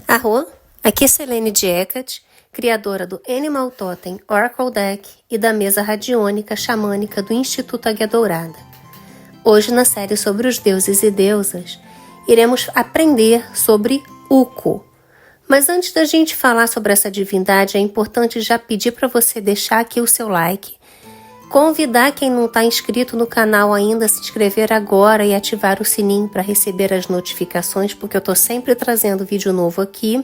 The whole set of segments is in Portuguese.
Arro, aqui é Selene Dieckert, criadora do Animal Totem Oracle Deck e da mesa radiônica xamânica do Instituto Águia Dourada. Hoje, na série sobre os deuses e deusas, iremos aprender sobre Ukko. Mas antes da gente falar sobre essa divindade, é importante já pedir para você deixar aqui o seu like, convidar quem não está inscrito no canal ainda a se inscrever agora e ativar o sininho para receber as notificações, porque eu estou sempre trazendo vídeo novo aqui.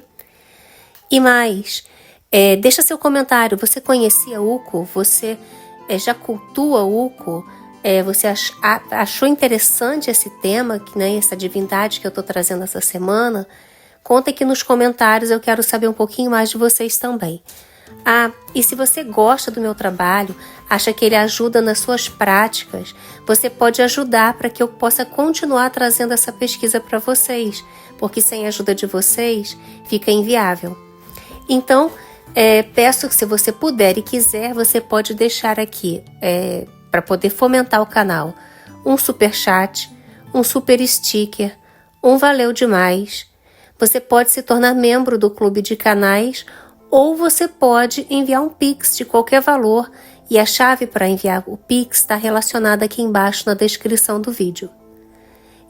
E mais, deixa seu comentário. Você conhecia Ukko? Você já cultua Ukko? Você achou interessante esse tema, né, essa divindade que eu estou trazendo essa semana? Conta aqui nos comentários, eu quero saber um pouquinho mais de vocês também. E se você gosta do meu trabalho, acha que ele ajuda nas suas práticas, você pode ajudar para que eu possa continuar trazendo essa pesquisa para vocês, porque sem a ajuda de vocês fica inviável. Então, peço que se você puder e quiser, você pode deixar aqui, para poder fomentar o canal, um super chat, um super sticker, um valeu demais. Você pode se tornar membro do clube de canais ou você pode enviar um Pix de qualquer valor e a chave para enviar o Pix está relacionada aqui embaixo na descrição do vídeo.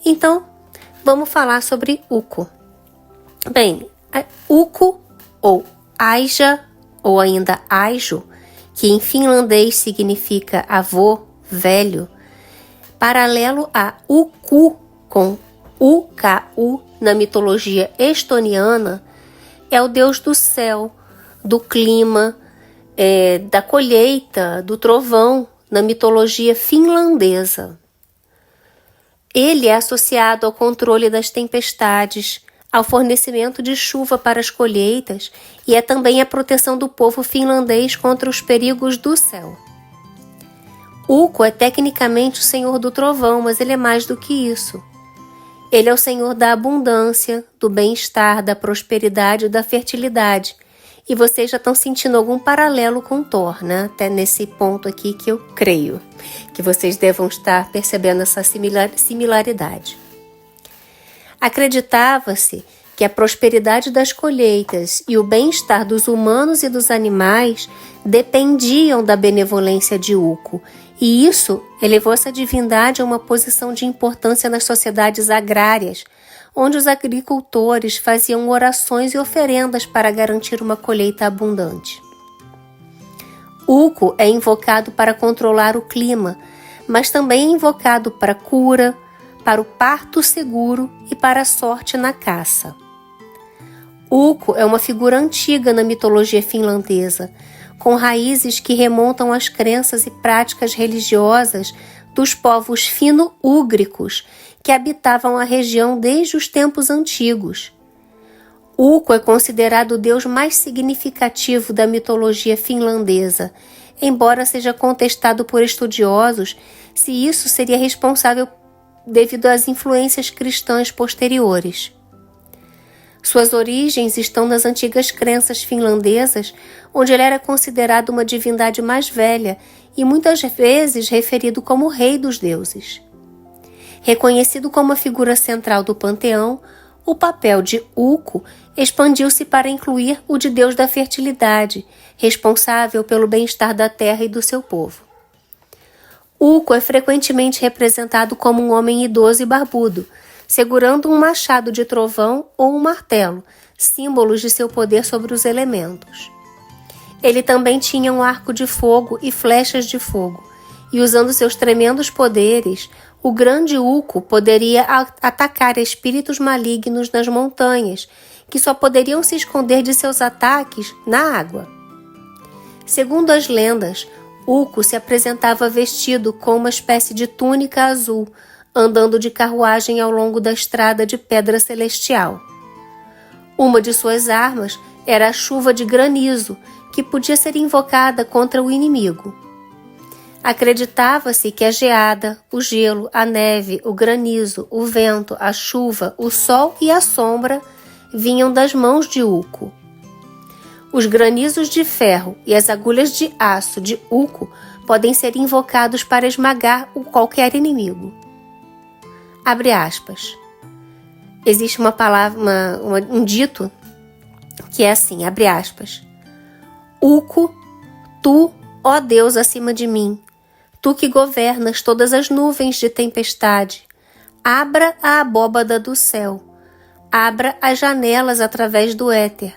Então, vamos falar sobre Ukko. Bem, Ukko ou Aija ou ainda Aijo, que em finlandês significa avô, velho, paralelo a Ukko com UKU na mitologia estoniana, é o deus do céu, do clima, da colheita, do trovão na mitologia finlandesa. Ele é associado ao controle das tempestades, ao fornecimento de chuva para as colheitas e é também a proteção do povo finlandês contra os perigos do céu. Ukko é tecnicamente o senhor do trovão, mas ele é mais do que isso. Ele é o senhor da abundância, do bem-estar, da prosperidade e da fertilidade. E vocês já estão sentindo algum paralelo com Thor, né? Até nesse ponto aqui que eu creio que vocês devam estar percebendo essa similaridade. Acreditava-se que a prosperidade das colheitas e o bem-estar dos humanos e dos animais dependiam da benevolência de Ukko, e isso elevou essa divindade a uma posição de importância nas sociedades agrárias, onde os agricultores faziam orações e oferendas para garantir uma colheita abundante. Ukko é invocado para controlar o clima, mas também é invocado para cura, para o parto seguro e para a sorte na caça. Ukko é uma figura antiga na mitologia finlandesa, com raízes que remontam às crenças e práticas religiosas dos povos fino-úgricos que habitavam a região desde os tempos antigos. Ukko é considerado o deus mais significativo da mitologia finlandesa, embora seja contestado por estudiosos se isso seria responsável devido às influências cristãs posteriores. Suas origens estão nas antigas crenças finlandesas, onde ele era considerado uma divindade mais velha e muitas vezes referido como rei dos deuses. Reconhecido como a figura central do panteão, o papel de Ukko expandiu-se para incluir o de deus da fertilidade, responsável pelo bem-estar da terra e do seu povo. Ukko é frequentemente representado como um homem idoso e barbudo, segurando um machado de trovão ou um martelo, símbolos de seu poder sobre os elementos. Ele também tinha um arco de fogo e flechas de fogo, e usando seus tremendos poderes, o grande Ukko poderia atacar espíritos malignos nas montanhas, que só poderiam se esconder de seus ataques na água. Segundo as lendas, Ukko se apresentava vestido com uma espécie de túnica azul, andando de carruagem ao longo da estrada de pedra celestial. Uma de suas armas era a chuva de granizo, que podia ser invocada contra o inimigo. Acreditava-se que a geada, o gelo, a neve, o granizo, o vento, a chuva, o sol e a sombra vinham das mãos de Ukko. Os granizos de ferro e as agulhas de aço de Ukko podem ser invocados para esmagar qualquer inimigo. Abre aspas. Existe uma palavra, um dito que é assim, abre aspas. Uco, tu, ó Deus acima de mim, tu que governas todas as nuvens de tempestade, abra a abóbada do céu, abra as janelas através do éter,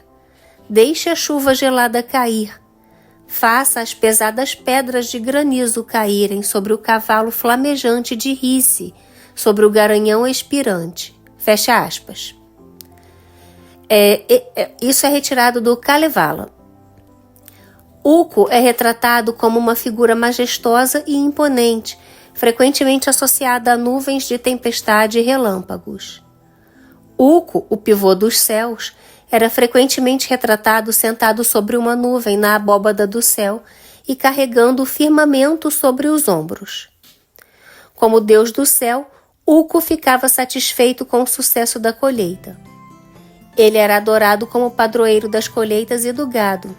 deixe a chuva gelada cair, faça as pesadas pedras de granizo caírem sobre o cavalo flamejante de rice, sobre o garanhão expirante. Fecha aspas. Isso é retirado do Kalevala. Uco é retratado como uma figura majestosa e imponente, frequentemente associada a nuvens de tempestade e relâmpagos. Uco, o pivô dos céus, era frequentemente retratado sentado sobre uma nuvem na abóbada do céu e carregando o firmamento sobre os ombros. Como deus do céu, Uco ficava satisfeito com o sucesso da colheita. Ele era adorado como padroeiro das colheitas e do gado.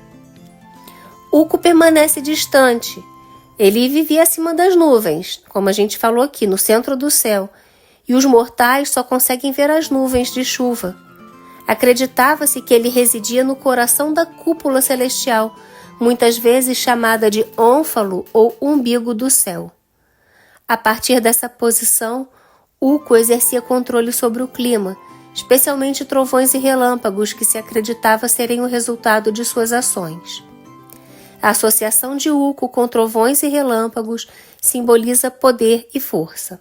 Uco permanece distante. Ele vivia acima das nuvens, como a gente falou aqui, no centro do céu, e os mortais só conseguem ver as nuvens de chuva. Acreditava-se que ele residia no coração da cúpula celestial, muitas vezes chamada de ônfalo ou umbigo do céu. A partir dessa posição, Uco exercia controle sobre o clima, especialmente trovões e relâmpagos que se acreditava serem o resultado de suas ações. A associação de Uco com trovões e relâmpagos simboliza poder e força.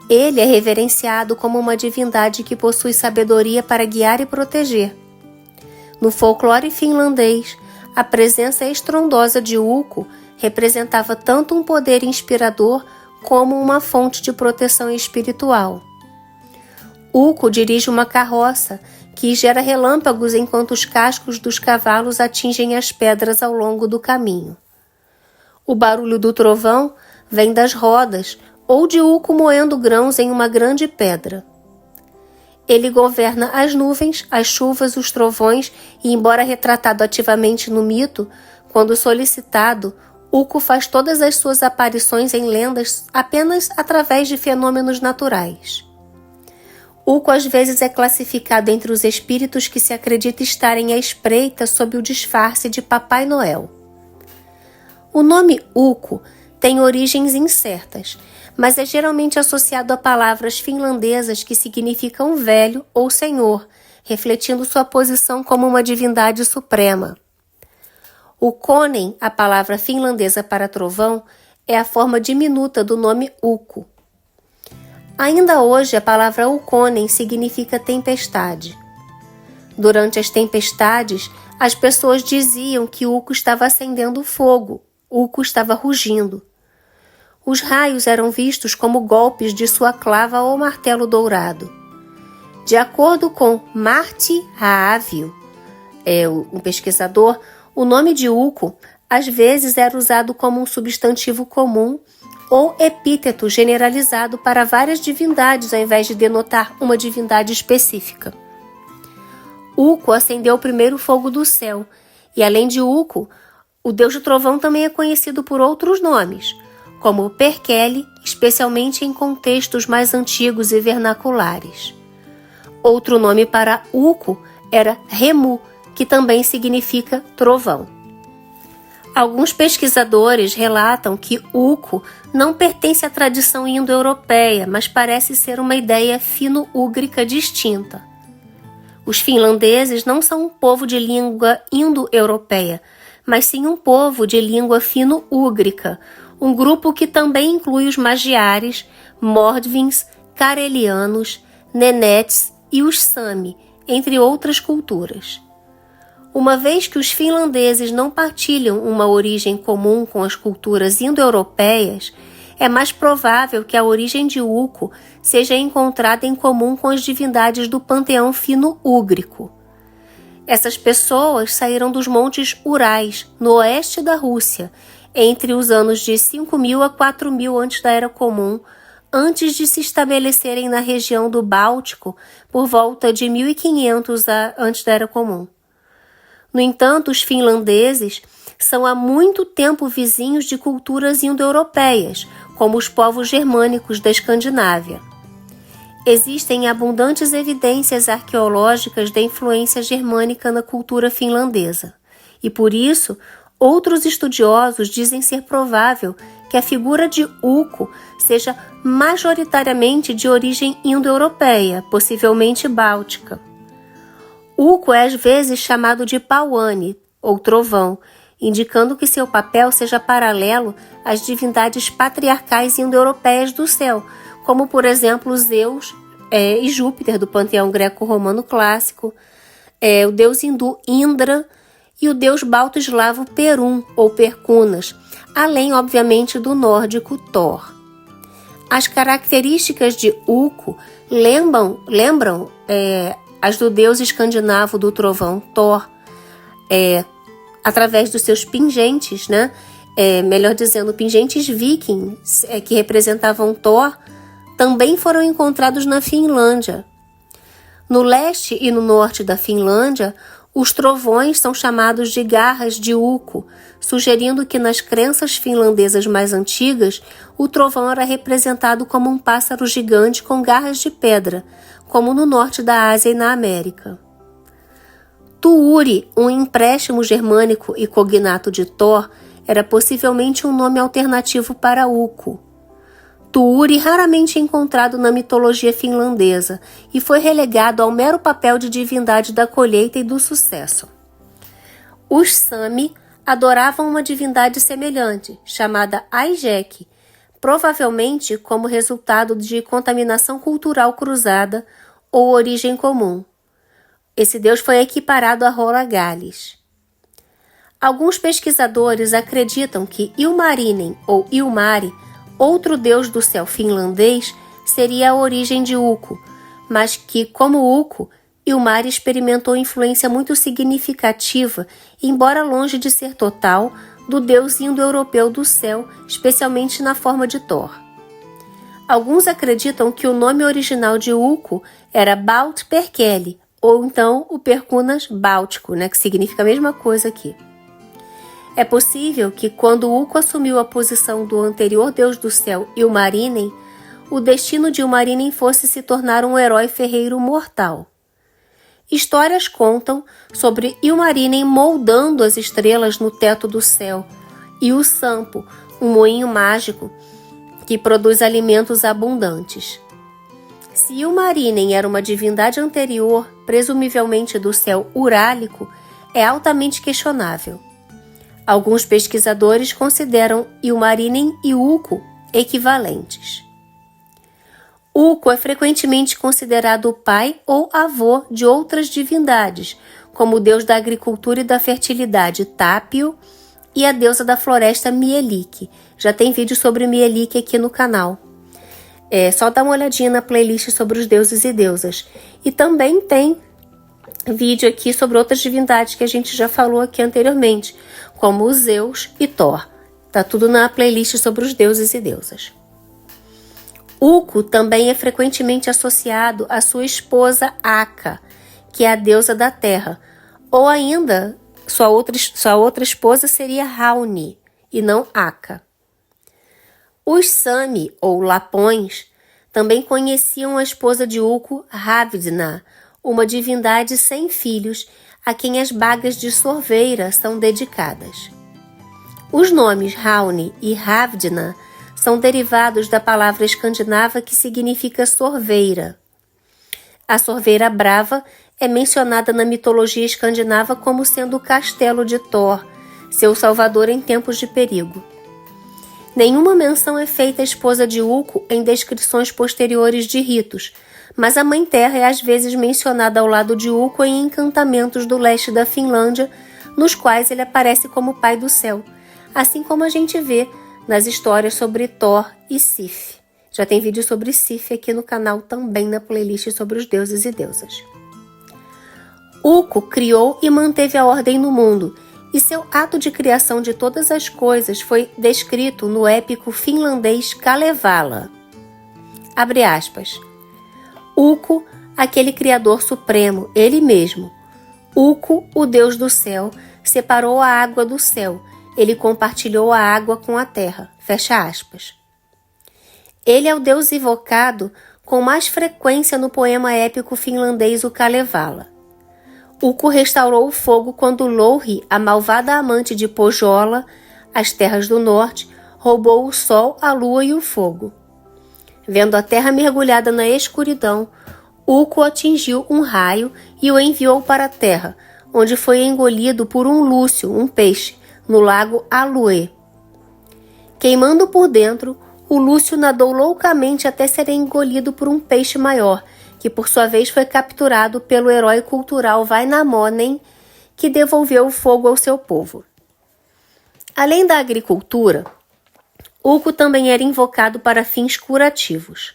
Ele é reverenciado como uma divindade que possui sabedoria para guiar e proteger. No folclore finlandês, a presença estrondosa de Uco representava tanto um poder inspirador como uma fonte de proteção espiritual. Uco dirige uma carroça que gera relâmpagos enquanto os cascos dos cavalos atingem as pedras ao longo do caminho. O barulho do trovão vem das rodas ou de Uco moendo grãos em uma grande pedra. Ele governa as nuvens, as chuvas, os trovões e, embora retratado ativamente no mito, quando solicitado, Uco faz todas as suas aparições em lendas apenas através de fenômenos naturais. Uco às vezes é classificado entre os espíritos que se acredita estarem à espreita sob o disfarce de Papai Noel. O nome Uco tem origens incertas, mas é geralmente associado a palavras finlandesas que significam velho ou senhor, refletindo sua posição como uma divindade suprema. O konen, a palavra finlandesa para trovão, é a forma diminuta do nome Uco. Ainda hoje, a palavra Ukkonen significa tempestade. Durante as tempestades, as pessoas diziam que Uco estava acendendo fogo, Uco estava rugindo. Os raios eram vistos como golpes de sua clava ou martelo dourado. De acordo com Martti Raavio, um pesquisador, o nome de Uco às vezes era usado como um substantivo comum ou epíteto generalizado para várias divindades ao invés de denotar uma divindade específica. Uco acendeu o primeiro fogo do céu, e além de Uco, o deus do trovão também é conhecido por outros nomes, como Perkele, especialmente em contextos mais antigos e vernaculares. Outro nome para Uco era Remu, que também significa trovão. Alguns pesquisadores relatam que Uco não pertence à tradição indo-europeia, mas parece ser uma ideia fino-úgrica distinta. Os finlandeses não são um povo de língua indo-europeia, mas sim um povo de língua fino-úgrica, um grupo que também inclui os magiares, mordvins, carelianos, nenetes e os sami, entre outras culturas. Uma vez que os finlandeses não partilham uma origem comum com as culturas indo-europeias, é mais provável que a origem de Uco seja encontrada em comum com as divindades do panteão fino-úgrico. Essas pessoas saíram dos montes Urais, no oeste da Rússia, entre os anos de 5.000 a 4.000 antes da Era Comum, antes de se estabelecerem na região do Báltico por volta de 1.500 antes da Era Comum. No entanto, os finlandeses são há muito tempo vizinhos de culturas indo-europeias, como os povos germânicos da Escandinávia. Existem abundantes evidências arqueológicas da influência germânica na cultura finlandesa, e por isso, outros estudiosos dizem ser provável que a figura de Ukko seja majoritariamente de origem indo-europeia, possivelmente báltica. Ukko é às vezes chamado de Pauane, ou trovão, indicando que seu papel seja paralelo às divindades patriarcais indo-europeias do céu, como, por exemplo, Zeus e Júpiter, do panteão greco-romano clássico, o deus hindu Indra e o deus balto-eslavo Perun, ou Perkunas, além, obviamente, do nórdico Thor. As características de Ukko lembram as do deus escandinavo do trovão Thor, através dos seus pingentes, né? Melhor dizendo, pingentes vikings, que representavam Thor, também foram encontrados na Finlândia. No leste e no norte da Finlândia, os trovões são chamados de garras de Ukko, sugerindo que nas crenças finlandesas mais antigas, o trovão era representado como um pássaro gigante com garras de pedra, como no norte da Ásia e na América. Tuuri, um empréstimo germânico e cognato de Thor, era possivelmente um nome alternativo para Ukko. Tuuri raramente encontrado na mitologia finlandesa e foi relegado ao mero papel de divindade da colheita e do sucesso. Os Sami adoravam uma divindade semelhante, chamada Aijek, provavelmente como resultado de contaminação cultural cruzada ou origem comum. Esse deus foi equiparado a Horagalis. Alguns pesquisadores acreditam que Ilmarinen ou Ilmari, outro deus do céu finlandês, seria a origem de Ukko, mas que, como Ukko, Ilmari experimentou influência muito significativa, embora longe de ser total, do deus indo-europeu do céu, especialmente na forma de Thor. Alguns acreditam que o nome original de Ukko era Balt-Perkele, ou então o Perkunas báltico, que significa a mesma coisa aqui. É possível que, quando Ukko assumiu a posição do anterior deus do céu, Ilmarinen, o destino de Ilmarinen fosse se tornar um herói ferreiro mortal. Histórias contam sobre Ilmarinen moldando as estrelas no teto do céu, e o Sampo, um moinho mágico que produz alimentos abundantes. Se Ilmarinen era uma divindade anterior, presumivelmente do céu urálico, é altamente questionável. Alguns pesquisadores consideram Ilmarinen e Ukko equivalentes. Ukko é frequentemente considerado o pai ou avô de outras divindades, como o deus da agricultura e da fertilidade Tapio e a deusa da floresta Mielik. Já tem vídeo sobre Mielik aqui no canal. É só dar uma olhadinha na playlist sobre os deuses e deusas. E também tem vídeo aqui sobre outras divindades que a gente já falou aqui anteriormente, como Zeus e Thor. Tá tudo na playlist sobre os deuses e deusas. Ukko também é frequentemente associado à sua esposa Aka, que é a deusa da terra, ou ainda sua outra esposa seria Rauni, e não Aka. Os Sami, ou Lapões, também conheciam a esposa de Ukko, Ravdna, uma divindade sem filhos, a quem as bagas de sorveira são dedicadas. Os nomes Rauni e Ravdna são derivados da palavra escandinava que significa sorveira. A sorveira brava é mencionada na mitologia escandinava como sendo o castelo de Thor, seu salvador em tempos de perigo. Nenhuma menção é feita à esposa de Ukko em descrições posteriores de ritos, mas a Mãe Terra é às vezes mencionada ao lado de Ukko em encantamentos do leste da Finlândia, nos quais ele aparece como Pai do Céu, assim como a gente vê nas histórias sobre Thor e Sif. Já tem vídeo sobre Sif aqui no canal também na playlist sobre os deuses e deusas. Ukko criou e manteve a ordem no mundo, e seu ato de criação de todas as coisas foi descrito no épico finlandês Kalevala. Abre aspas. Ukko, aquele Criador Supremo, ele mesmo. Ukko, o Deus do céu, separou a água do céu. Ele compartilhou a água com a terra. Fecha aspas. Ele é o deus invocado com mais frequência no poema épico finlandês o Kalevala. Ukko restaurou o fogo quando Louhi, a malvada amante de Pohjola, as terras do norte, roubou o sol, a lua e o fogo. Vendo a terra mergulhada na escuridão, Ukko atingiu um raio e o enviou para a terra, onde foi engolido por um lúcio, um peixe, no lago Alue. Queimando por dentro, o lúcio nadou loucamente até ser engolido por um peixe maior, que por sua vez foi capturado pelo herói cultural Vainamoinen, que devolveu o fogo ao seu povo. Além da agricultura, Ukko também era invocado para fins curativos.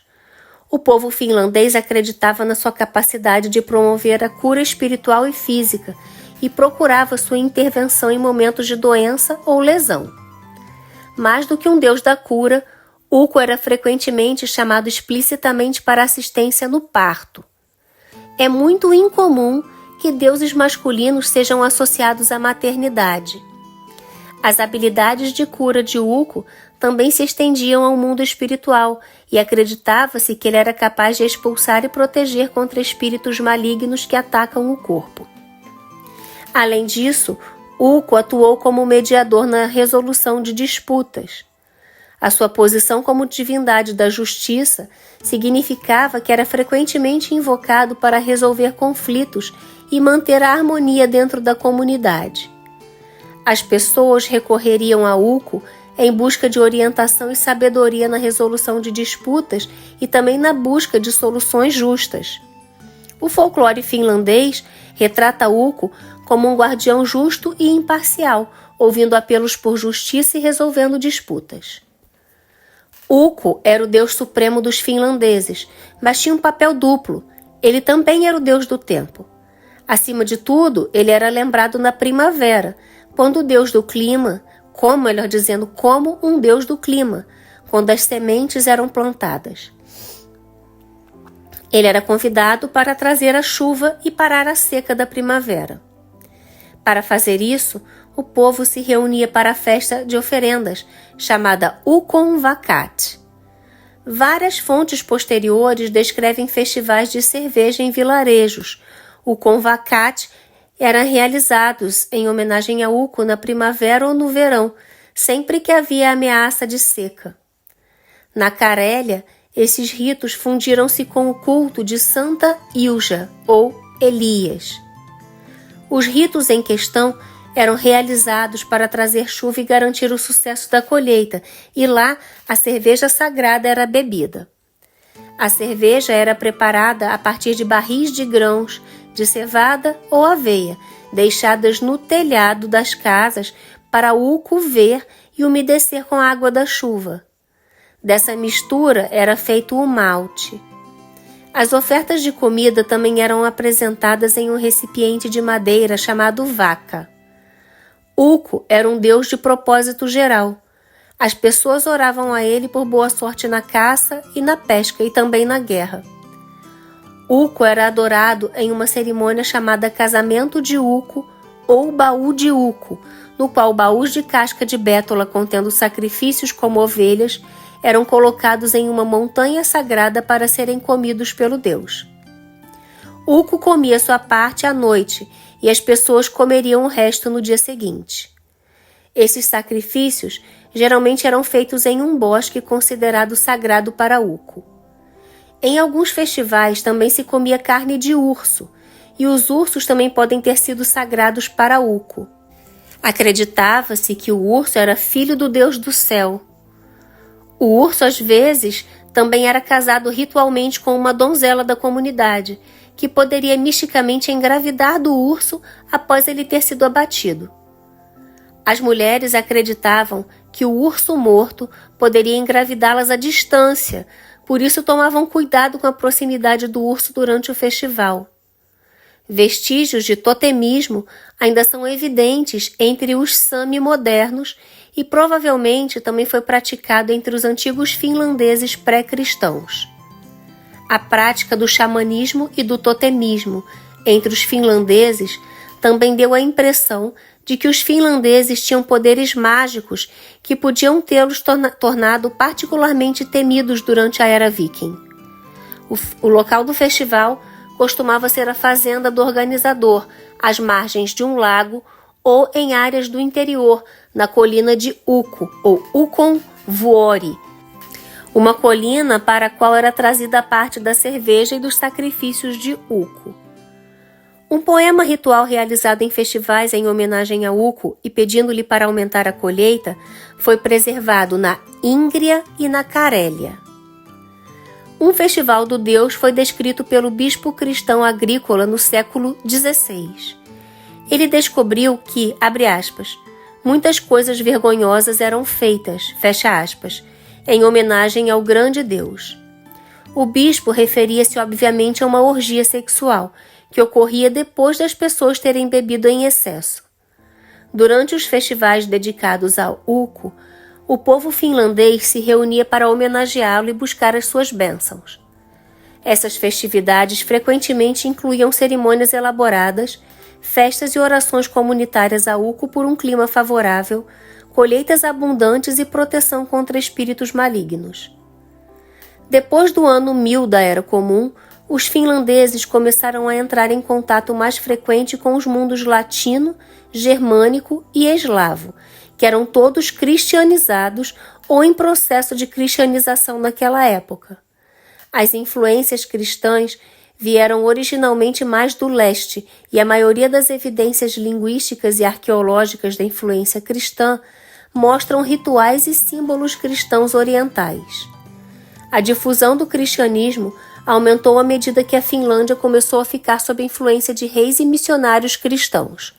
O povo finlandês acreditava na sua capacidade de promover a cura espiritual e física e procurava sua intervenção em momentos de doença ou lesão. Mais do que um deus da cura, Ukko era frequentemente chamado explicitamente para assistência no parto. É muito incomum que deuses masculinos sejam associados à maternidade. As habilidades de cura de Ukko também se estendiam ao mundo espiritual e acreditava-se que ele era capaz de expulsar e proteger contra espíritos malignos que atacam o corpo. Além disso, Ukko atuou como mediador na resolução de disputas. A sua posição como divindade da justiça significava que era frequentemente invocado para resolver conflitos e manter a harmonia dentro da comunidade. As pessoas recorreriam a Ukko em busca de orientação e sabedoria na resolução de disputas e também na busca de soluções justas. O folclore finlandês retrata Ukko como um guardião justo e imparcial, ouvindo apelos por justiça e resolvendo disputas. Ukko era o deus supremo dos finlandeses, mas tinha um papel duplo. Ele também era o deus do tempo. Acima de tudo, ele era lembrado na primavera, quando o deus do clima, como um deus do clima, quando as sementes eram plantadas. Ele era convidado para trazer a chuva e parar a seca da primavera. Para fazer isso, o povo se reunia para a festa de oferendas, chamada Ukonvakat. Várias fontes posteriores descrevem festivais de cerveja em vilarejos. Ukonvakat eram realizados em homenagem a Ukko na primavera ou no verão, sempre que havia ameaça de seca. Na Carélia, esses ritos fundiram-se com o culto de Santa Ilja, ou Elias. Os ritos em questão eram realizados para trazer chuva e garantir o sucesso da colheita, e lá a cerveja sagrada era bebida. A cerveja era preparada a partir de barris de grãos, de cevada ou aveia, deixadas no telhado das casas para Ukko ver e umedecer com a água da chuva. Dessa mistura era feito o malte. As ofertas de comida também eram apresentadas em um recipiente de madeira chamado vaca. Ukko era um deus de propósito geral. As pessoas oravam a ele por boa sorte na caça e na pesca e também na guerra. Ukko era adorado em uma cerimônia chamada Casamento de Ukko ou Baú de Ukko, no qual baús de casca de bétula contendo sacrifícios como ovelhas eram colocados em uma montanha sagrada para serem comidos pelo deus. Ukko comia sua parte à noite e as pessoas comeriam o resto no dia seguinte. Esses sacrifícios geralmente eram feitos em um bosque considerado sagrado para Ukko. Em alguns festivais também se comia carne de urso, e os ursos também podem ter sido sagrados para Ukko. Acreditava-se que o urso era filho do deus do céu. O urso, às vezes, também era casado ritualmente com uma donzela da comunidade, que poderia misticamente engravidar do urso após ele ter sido abatido. As mulheres acreditavam que o urso morto poderia engravidá-las à distância, por isso tomavam cuidado com a proximidade do urso durante o festival. Vestígios de totemismo ainda são evidentes entre os Sami modernos e provavelmente também foi praticado entre os antigos finlandeses pré-cristãos. A prática do xamanismo e do totemismo entre os finlandeses também deu a impressão de que os finlandeses tinham poderes mágicos que podiam tê-los tornado particularmente temidos durante a era viking. O local do festival costumava ser a fazenda do organizador, às margens de um lago ou em áreas do interior, na colina de Ukko, ou Ukonvuori, uma colina para a qual era trazida a parte da cerveja e dos sacrifícios de Ukko. Um poema ritual realizado em festivais em homenagem a Ukko e pedindo-lhe para aumentar a colheita foi preservado na Íngria e na Carélia. Um festival do deus foi descrito pelo bispo cristão agrícola no século XVI. Ele descobriu que, abre aspas, muitas coisas vergonhosas eram feitas, fecha aspas, em homenagem ao grande Deus. O bispo referia-se obviamente a uma orgia sexual, que ocorria depois das pessoas terem bebido em excesso. Durante os festivais dedicados ao Ukko, o povo finlandês se reunia para homenageá-lo e buscar as suas bênçãos. Essas festividades frequentemente incluíam cerimônias elaboradas, festas e orações comunitárias a Ukko por um clima favorável, colheitas abundantes e proteção contra espíritos malignos. Depois do ano 1000 da Era Comum, os finlandeses começaram a entrar em contato mais frequente com os mundos latino, germânico e eslavo, que eram todos cristianizados ou em processo de cristianização naquela época. As influências cristãs vieram originalmente mais do leste e a maioria das evidências linguísticas e arqueológicas da influência cristã mostram rituais e símbolos cristãos orientais. A difusão do cristianismo aumentou à medida que a Finlândia começou a ficar sob a influência de reis e missionários cristãos.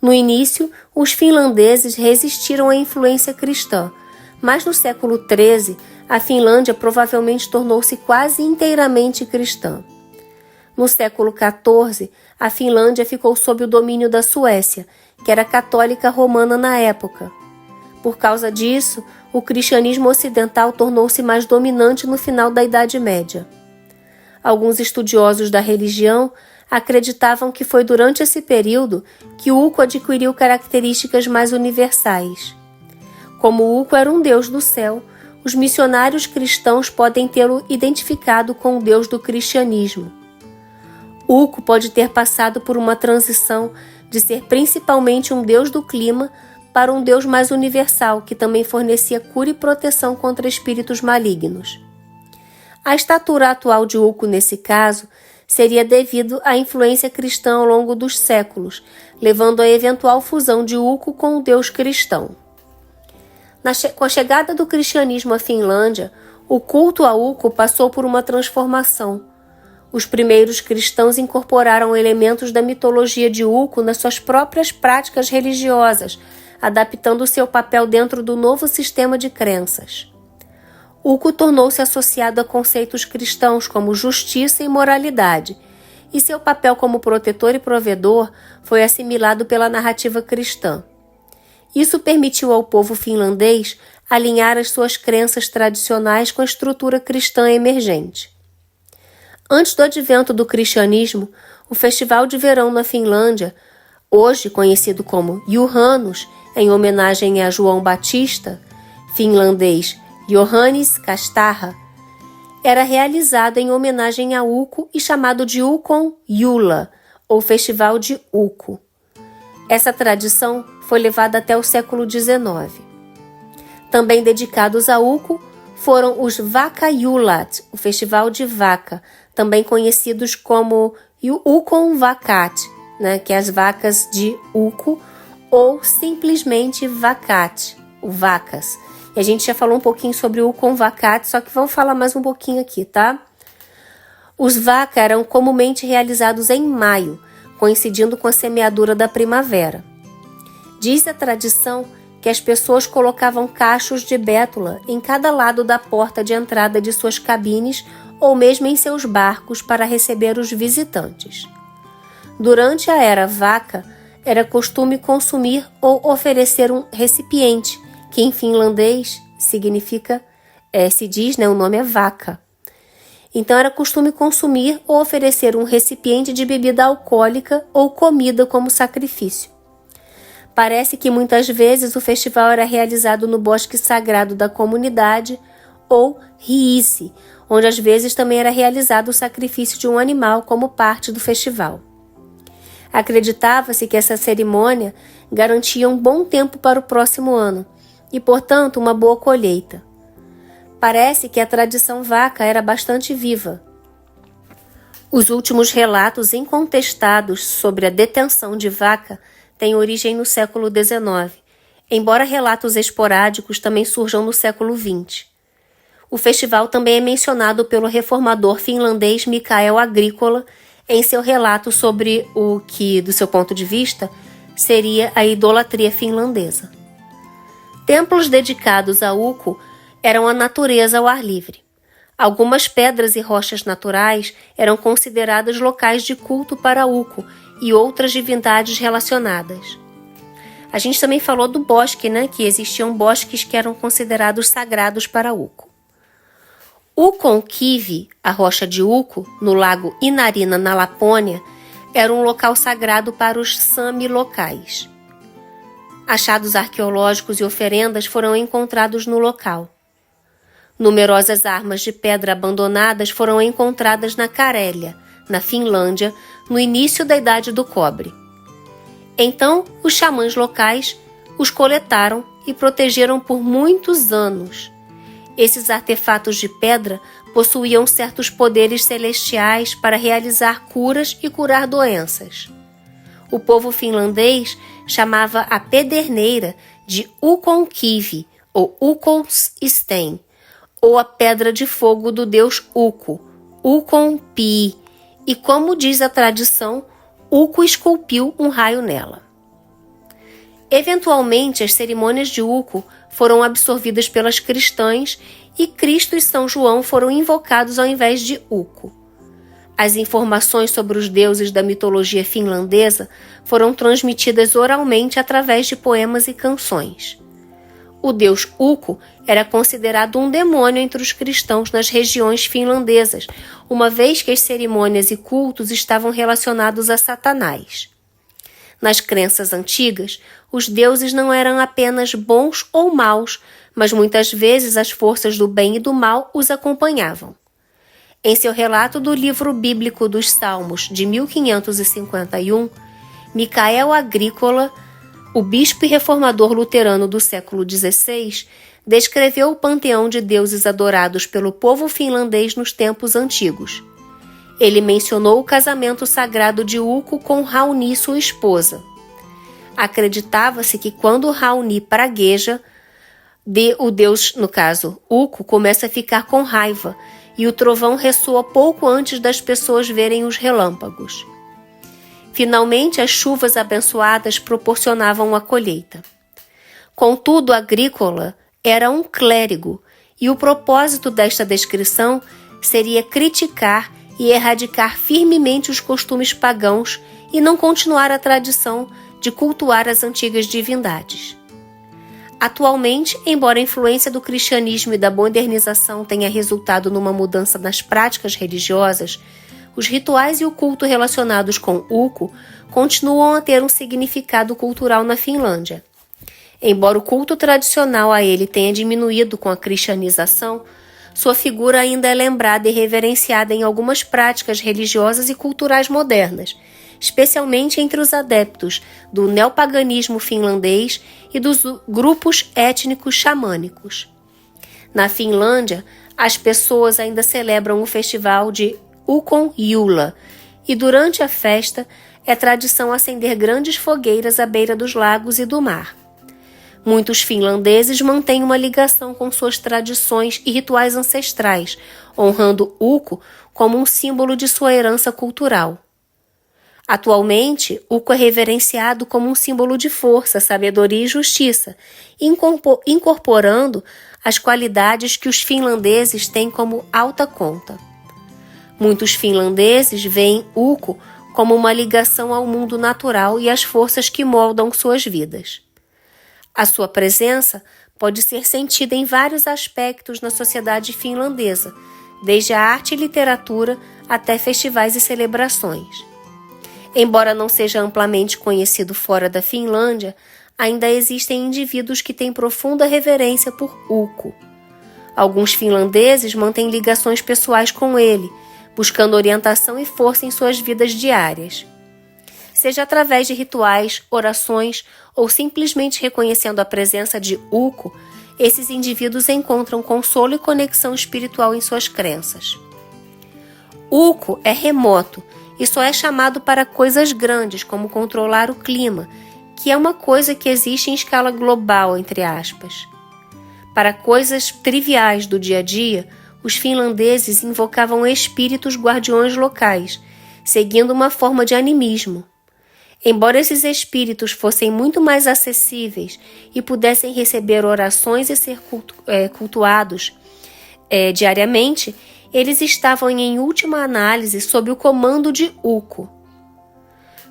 No início, os finlandeses resistiram à influência cristã, mas no século XIII, a Finlândia provavelmente tornou-se quase inteiramente cristã. No século XIV, a Finlândia ficou sob o domínio da Suécia, que era católica romana na época. Por causa disso, o cristianismo ocidental tornou-se mais dominante no final da Idade Média. Alguns estudiosos da religião acreditavam que foi durante esse período que Ukko adquiriu características mais universais. Como Ukko era um deus do céu, os missionários cristãos podem tê-lo identificado com o deus do cristianismo. Ukko pode ter passado por uma transição de ser principalmente um deus do clima para um deus mais universal, que também fornecia cura e proteção contra espíritos malignos. A estatura atual de Ukko, nesse caso, seria devido à influência cristã ao longo dos séculos, levando à eventual fusão de Ukko com o deus cristão. Com a chegada do cristianismo à Finlândia, o culto a Ukko passou por uma transformação. Os primeiros cristãos incorporaram elementos da mitologia de Ukko nas suas próprias práticas religiosas, adaptando seu papel dentro do novo sistema de crenças. Ukko tornou-se associado a conceitos cristãos como justiça e moralidade, e seu papel como protetor e provedor foi assimilado pela narrativa cristã. Isso permitiu ao povo finlandês alinhar as suas crenças tradicionais com a estrutura cristã emergente. Antes do advento do cristianismo, o Festival de Verão na Finlândia, hoje conhecido como Juhannus, em homenagem a João Batista, finlandês Johannes Kastarra, era realizado em homenagem a Ukko e chamado de Ukon Jula, ou Festival de Ukko. Essa tradição foi levada até o século XIX. Também dedicados a Ukko foram os Vaka-Julat, o Festival de Vaca, também conhecidos como Ukon Vakat, que é as vacas de Ukko, ou simplesmente Vakat, o Vacas. E a gente já falou um pouquinho sobre o Ukon Vakat, só que vamos falar mais um pouquinho aqui, tá? Os Vaka eram comumente realizados em maio, coincidindo com a semeadura da primavera. Diz a tradição que as pessoas colocavam cachos de bétula em cada lado da porta de entrada de suas cabines ou mesmo em seus barcos para receber os visitantes. Durante a era Vaca, era costume consumir ou oferecer um recipiente, que em finlandês significa, se diz, o nome é vaca. Então era costume consumir ou oferecer um recipiente de bebida alcoólica ou comida como sacrifício. Parece que muitas vezes o festival era realizado no bosque sagrado da comunidade ou riice, onde às vezes também era realizado o sacrifício de um animal como parte do festival. Acreditava-se que essa cerimônia garantia um bom tempo para o próximo ano e, portanto, uma boa colheita. Parece que a tradição vaca era bastante viva. Os últimos relatos incontestados sobre a detenção de vaca têm origem no século XIX, embora relatos esporádicos também surjam no século XX. O festival também é mencionado pelo reformador finlandês Mikael Agricola em seu relato sobre o que, do seu ponto de vista, seria a idolatria finlandesa. Templos dedicados a Ukko eram a natureza ao ar livre. Algumas pedras e rochas naturais eram consideradas locais de culto para Ukko e outras divindades relacionadas. A gente também falou do bosque, que existiam bosques que eram considerados sagrados para Ukko. Ukonkivi, a rocha de Ukko, no lago Inarina, na Lapônia, era um local sagrado para os Sami locais. Achados arqueológicos e oferendas foram encontrados no local. Numerosas armas de pedra abandonadas foram encontradas na Carélia, na Finlândia, no início da Idade do Cobre. Então, os xamãs locais os coletaram e protegeram por muitos anos. Esses artefatos de pedra possuíam certos poderes celestiais para realizar curas e curar doenças. O povo finlandês chamava a pederneira de Ukonkivi, ou Ukonstein, ou a pedra de fogo do deus Ukko, Ukonpi, e como diz a tradição, Ukko esculpiu um raio nela. Eventualmente, as cerimônias de Ukko foram absorvidas pelas cristãs e Cristo e São João foram invocados ao invés de Ukko. As informações sobre os deuses da mitologia finlandesa foram transmitidas oralmente através de poemas e canções. O deus Ukko era considerado um demônio entre os cristãos nas regiões finlandesas, uma vez que as cerimônias e cultos estavam relacionados a Satanás. Nas crenças antigas, os deuses não eram apenas bons ou maus, mas muitas vezes as forças do bem e do mal os acompanhavam. Em seu relato do livro bíblico dos Salmos, de 1551, Mikael Agricola, o bispo e reformador luterano do século XVI, descreveu o panteão de deuses adorados pelo povo finlandês nos tempos antigos. Ele mencionou o casamento sagrado de Ukko com Rauni, sua esposa. Acreditava-se que quando Rauni pragueja, o deus, no caso, Ukko, começa a ficar com raiva e o trovão ressoa pouco antes das pessoas verem os relâmpagos. Finalmente, as chuvas abençoadas proporcionavam a colheita. Contudo, Agrícola era um clérigo e o propósito desta descrição seria criticar e erradicar firmemente os costumes pagãos e não continuar a tradição de cultuar as antigas divindades. Atualmente, embora a influência do cristianismo e da modernização tenha resultado numa mudança nas práticas religiosas, os rituais e o culto relacionados com Ukko continuam a ter um significado cultural na Finlândia. Embora o culto tradicional a ele tenha diminuído com a cristianização, sua figura ainda é lembrada e reverenciada em algumas práticas religiosas e culturais modernas, especialmente entre os adeptos do neopaganismo finlandês e dos grupos étnicos xamânicos. Na Finlândia, as pessoas ainda celebram o festival de Ukon Jula, e durante a festa é tradição acender grandes fogueiras à beira dos lagos e do mar. Muitos finlandeses mantêm uma ligação com suas tradições e rituais ancestrais, honrando Ukko como um símbolo de sua herança cultural. Atualmente, Ukko é reverenciado como um símbolo de força, sabedoria e justiça, incorporando as qualidades que os finlandeses têm como alta conta. Muitos finlandeses veem Ukko como uma ligação ao mundo natural e às forças que moldam suas vidas. A sua presença pode ser sentida em vários aspectos na sociedade finlandesa, desde a arte e literatura até festivais e celebrações. Embora não seja amplamente conhecido fora da Finlândia, ainda existem indivíduos que têm profunda reverência por Ukko. Alguns finlandeses mantêm ligações pessoais com ele, buscando orientação e força em suas vidas diárias. Seja através de rituais, orações ou simplesmente reconhecendo a presença de Ukko, esses indivíduos encontram consolo e conexão espiritual em suas crenças. Ukko é remoto e só é chamado para coisas grandes, como controlar o clima, que é uma coisa que existe em escala global, entre aspas. Para coisas triviais do dia a dia, os finlandeses invocavam espíritos guardiões locais, seguindo uma forma de animismo. Embora esses espíritos fossem muito mais acessíveis e pudessem receber orações e ser cultuados diariamente, eles estavam em última análise sob o comando de Ukko.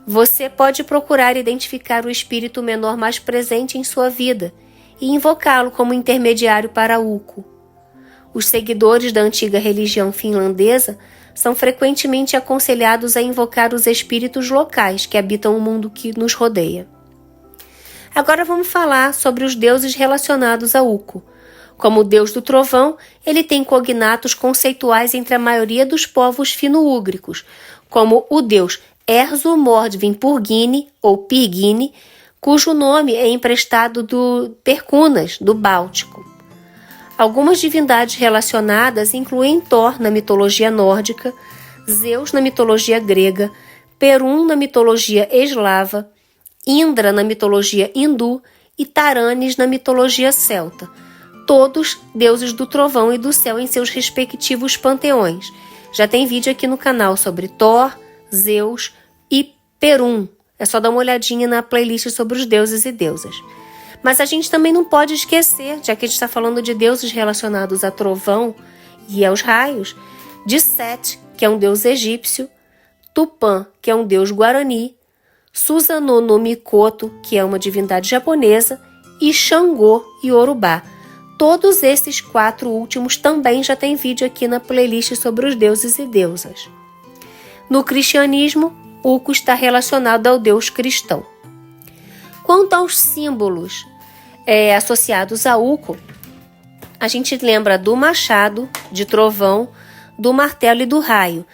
Você pode procurar identificar o espírito menor mais presente em sua vida e invocá-lo como intermediário para Ukko. Os seguidores da antiga religião finlandesa são frequentemente aconselhados a invocar os espíritos locais que habitam o mundo que nos rodeia. Agora vamos falar sobre os deuses relacionados a Ukko. Como o deus do trovão, ele tem cognatos conceituais entre a maioria dos povos fino-úgricos, como o deus Erzo Mordvin Purgini, ou Pirgini, cujo nome é emprestado do Perkunas, do Báltico. Algumas divindades relacionadas incluem Thor na mitologia nórdica, Zeus na mitologia grega, Perun na mitologia eslava, Indra na mitologia hindu e Taranis na mitologia celta, todos deuses do trovão e do céu em seus respectivos panteões. Já tem vídeo aqui no canal sobre Thor, Zeus e Perun. É só dar uma olhadinha na playlist sobre os deuses e deusas. Mas a gente também não pode esquecer, já que a gente está falando de deuses relacionados a trovão e aos raios, de Set, que é um deus egípcio, Tupã, que é um deus guarani, Susanoo no Mikoto, que é uma divindade japonesa, e Xangô e Yorubá. Todos esses 4 últimos também já tem vídeo aqui na playlist sobre os deuses e deusas. No cristianismo, Ukko está relacionado ao deus cristão. Quanto aos símbolos associados a Ukko, a gente lembra do machado, de trovão, do martelo e do raio,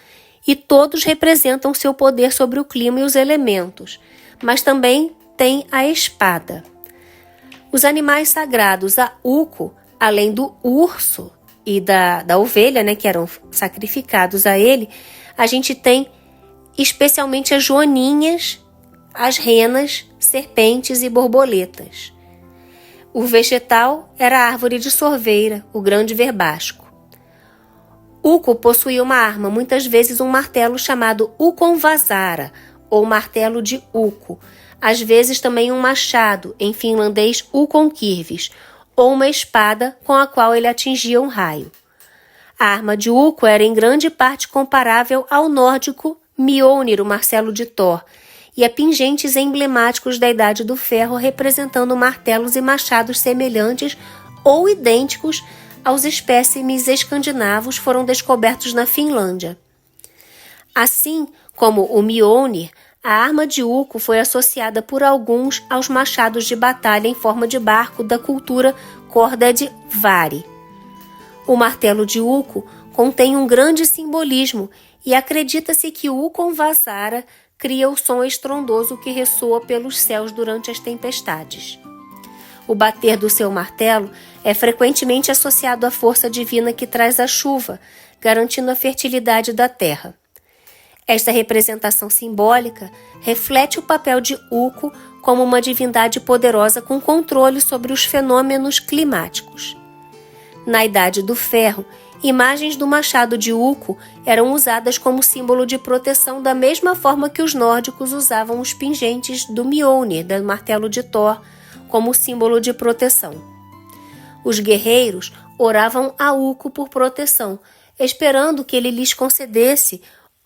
e todos representam seu poder sobre o clima e os elementos, mas também tem a espada. Os animais sagrados a Ukko, além do urso e da ovelha, que eram sacrificados a ele, a gente tem especialmente as joaninhas, as renas, serpentes e borboletas. O vegetal era a árvore de sorveira, o grande verbasco. Ukko possuía uma arma, muitas vezes um martelo chamado Ukonvasara, ou martelo de Ukko, às vezes também um machado, em finlandês Ukonkirvis, ou uma espada com a qual ele atingia um raio. A arma de Ukko era em grande parte comparável ao nórdico Mjolnir, o martelo de Thor, e a pingentes emblemáticos da Idade do Ferro representando martelos e machados semelhantes ou idênticos aos espécimes escandinavos foram descobertos na Finlândia. Assim como o Mjolnir, a arma de Ukko foi associada por alguns aos machados de batalha em forma de barco da cultura Kordedvari. O martelo de Ukko contém um grande simbolismo e acredita-se que o Ukonvasara cria o som estrondoso que ressoa pelos céus durante as tempestades. O bater do seu martelo é frequentemente associado à força divina que traz a chuva, garantindo a fertilidade da terra. Esta representação simbólica reflete o papel de Ukko como uma divindade poderosa com controle sobre os fenômenos climáticos. Na Idade do Ferro, imagens do machado de Ukko eram usadas como símbolo de proteção da mesma forma que os nórdicos usavam os pingentes do Mjolnir, do martelo de Thor, como símbolo de proteção. Os guerreiros oravam a Ukko por proteção, esperando que ele lhes concedesse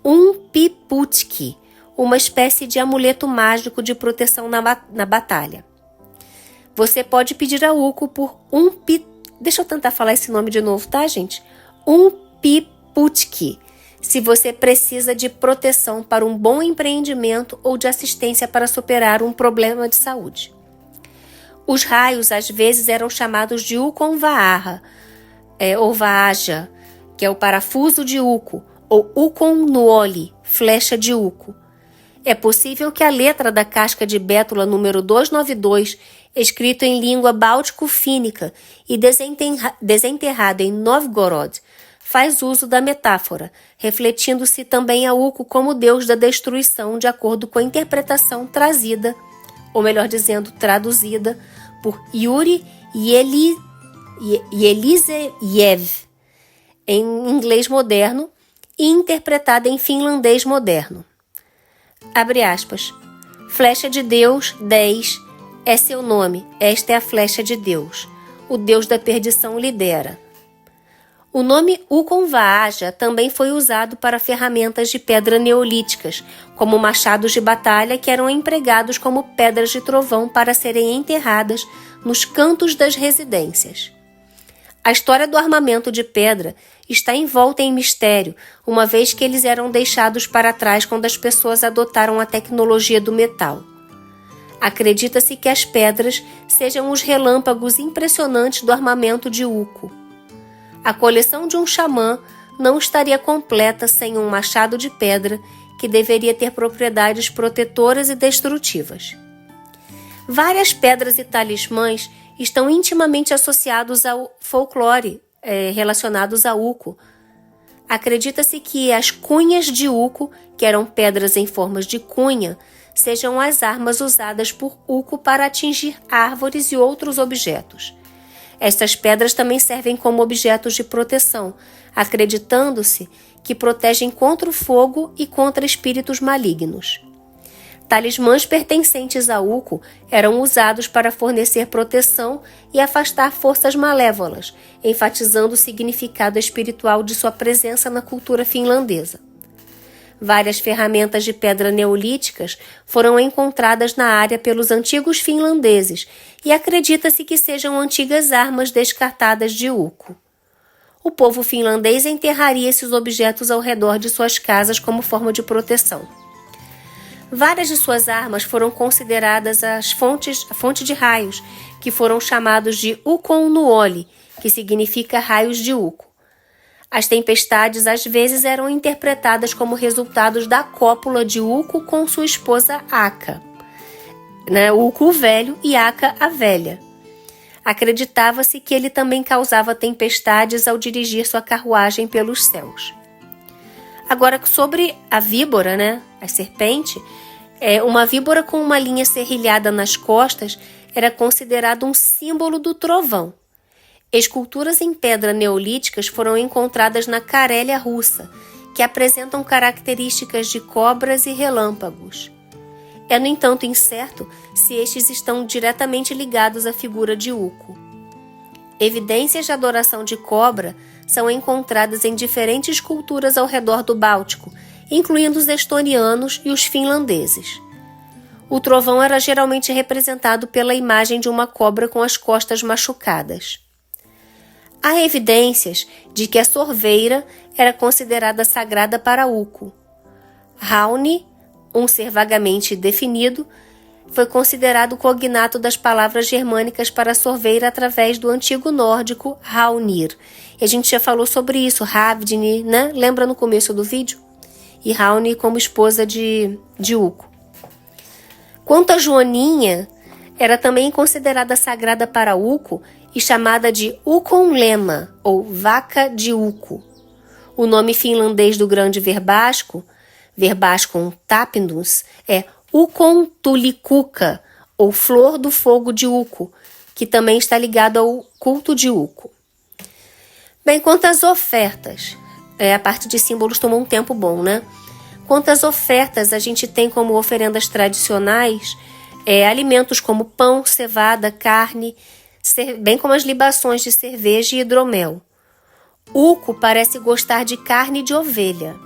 um piputki, uma espécie de amuleto mágico de proteção na batalha. Você pode pedir a Ukko por deixa eu tentar falar esse nome de novo, tá, gente? Um Putki, se você precisa de proteção para um bom empreendimento ou de assistência para superar um problema de saúde. Os raios às vezes eram chamados de Ukon Vaaha, ou Vaaja, que é o parafuso de Uko, ou Ukon Nuoli, flecha de Uko. É possível que a letra da casca de bétula número 292, escrito em língua báltico-fínica e desenterrado em Novgorod, faz uso da metáfora, refletindo-se também a Uko como deus da destruição, de acordo com a interpretação trazida, ou melhor dizendo, traduzida, por Yuri Eliseyev, em inglês moderno, e interpretada em finlandês moderno. Abre aspas. Flecha de Deus, 10, é seu nome, esta é a flecha de Deus. O Deus da perdição lidera. O nome Ukon Vaaja também foi usado para ferramentas de pedra neolíticas, como machados de batalha que eram empregados como pedras de trovão para serem enterradas nos cantos das residências. A história do armamento de pedra está envolta em mistério, uma vez que eles eram deixados para trás quando as pessoas adotaram a tecnologia do metal. Acredita-se que as pedras sejam os relâmpagos impressionantes do armamento de Uko. A coleção de um xamã não estaria completa sem um machado de pedra que deveria ter propriedades protetoras e destrutivas. Várias pedras e talismãs estão intimamente associados ao folclore relacionados a Uko. Acredita-se que as cunhas de Uko, que eram pedras em formas de cunha, sejam as armas usadas por Uko para atingir árvores e outros objetos. Estas pedras também servem como objetos de proteção, acreditando-se que protegem contra o fogo e contra espíritos malignos. Talismãs pertencentes a Uko eram usados para fornecer proteção e afastar forças malévolas, enfatizando o significado espiritual de sua presença na cultura finlandesa. Várias ferramentas de pedra neolíticas foram encontradas na área pelos antigos finlandeses e acredita-se que sejam antigas armas descartadas de Uko. O povo finlandês enterraria esses objetos ao redor de suas casas como forma de proteção. Várias de suas armas foram consideradas a fonte de raios, que foram chamados de Ukon Nuoli, que significa raios de Uko. As tempestades às vezes eram interpretadas como resultados da cópula de Uko com sua esposa Aka, Uko o velho e Aka a velha. Acreditava-se que ele também causava tempestades ao dirigir sua carruagem pelos céus. Agora, sobre a víbora, a serpente, uma víbora com uma linha serrilhada nas costas era considerado um símbolo do trovão. Esculturas em pedra neolíticas foram encontradas na Carélia russa, que apresentam características de cobras e relâmpagos. É, no entanto, incerto se estes estão diretamente ligados à figura de Uko. Evidências de adoração de cobra são encontradas em diferentes culturas ao redor do Báltico, incluindo os estonianos e os finlandeses. O trovão era geralmente representado pela imagem de uma cobra com as costas machucadas. Há evidências de que a sorveira era considerada sagrada para Uko. Rauni, um ser vagamente definido, foi considerado o cognato das palavras germânicas para sorveira através do antigo nórdico Raunir. E a gente já falou sobre isso, Ravdini, Lembra no começo do vídeo? E Rauni como esposa de Uko. Quanto a Joaninha, era também considerada sagrada para Uko e chamada de Ukonlema, ou vaca de Uko. O nome finlandês do grande verbasco tapindus, é Ukontulikuka, ou flor do fogo de Uko, que também está ligado ao culto de Uko. Bem, quanto às ofertas, a parte de símbolos tomou um tempo bom, Quanto às ofertas, a gente tem como oferendas tradicionais alimentos como pão, cevada, carne, bem como as libações de cerveja e hidromel. Uko parece gostar de carne de ovelha.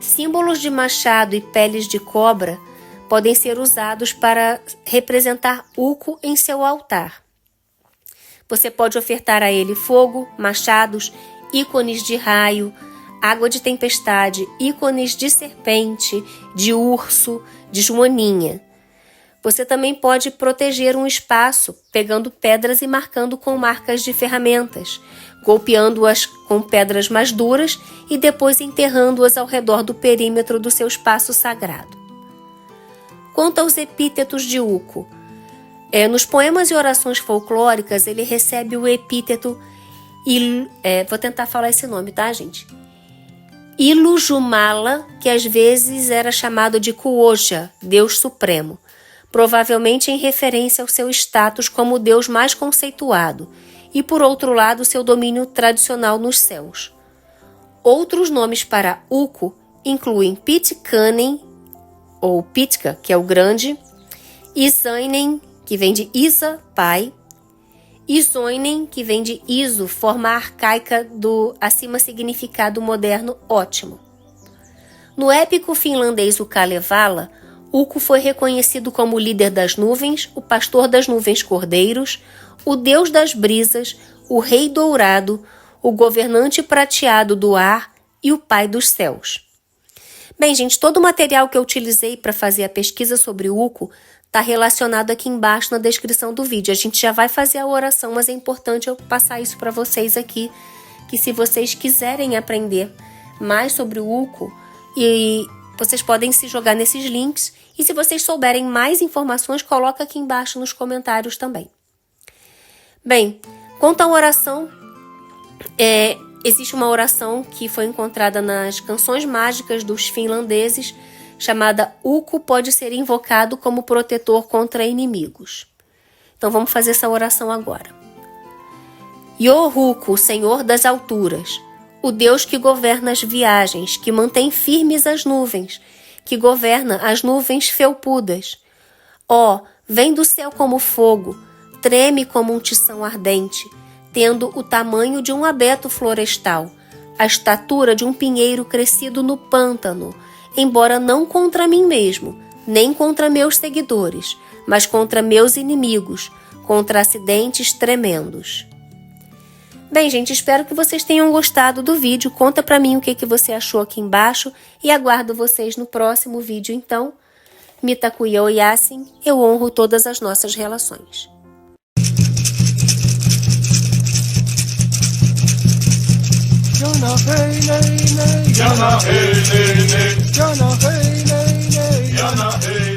Símbolos de machado e peles de cobra podem ser usados para representar Uko em seu altar. Você pode ofertar a ele fogo, machados, ícones de raio, água de tempestade, ícones de serpente, de urso, de joaninha. Você também pode proteger um espaço pegando pedras e marcando com marcas de ferramentas, golpeando-as com pedras mais duras e depois enterrando-as ao redor do perímetro do seu espaço sagrado. Quanto aos epítetos de Ukko, nos poemas e orações folclóricas ele recebe o epíteto, vou tentar falar esse nome, tá, gente? Ilujumala, que às vezes era chamado de Kuoja, Deus Supremo, provavelmente em referência ao seu status como o Deus mais conceituado, e por outro lado seu domínio tradicional nos céus. Outros nomes para Ukko incluem Pitcairn, ou Pitka, que é o grande, Isainen, que vem de Isa, pai, Isoinen, que vem de Iso, forma arcaica do acima significado moderno ótimo. No épico finlandês o Kalevala, Ukko foi reconhecido como o líder das nuvens, o pastor das nuvens cordeiros, o deus das brisas, o rei dourado, o governante prateado do ar e o pai dos céus. Bem, gente, todo o material que eu utilizei para fazer a pesquisa sobre Ukko está relacionado aqui embaixo na descrição do vídeo. A gente já vai fazer a oração, mas é importante eu passar isso para vocês aqui, que se vocês quiserem aprender mais sobre o Ukko, e vocês podem se jogar nesses links, e se vocês souberem mais informações, coloca aqui embaixo nos comentários também. Bem, quanto à oração, existe uma oração que foi encontrada nas canções mágicas dos finlandeses, chamada Ukko pode ser invocado como protetor contra inimigos. Então vamos fazer essa oração agora. Ukko, Senhor das alturas, o Deus que governa as viagens, que mantém firmes as nuvens, que governa as nuvens felpudas. Vem do céu como fogo, treme como um tição ardente, tendo o tamanho de um abeto florestal, a estatura de um pinheiro crescido no pântano, embora não contra mim mesmo, nem contra meus seguidores, mas contra meus inimigos, contra acidentes tremendos. Bem, gente, espero que vocês tenham gostado do vídeo. Conta pra mim o que você achou aqui embaixo e aguardo vocês no próximo vídeo, então. Mitakuye Oyasin, eu honro todas as nossas relações. Yana hey nay nay, Yana hey nay nay, Yana hey nay nay, Yana hey.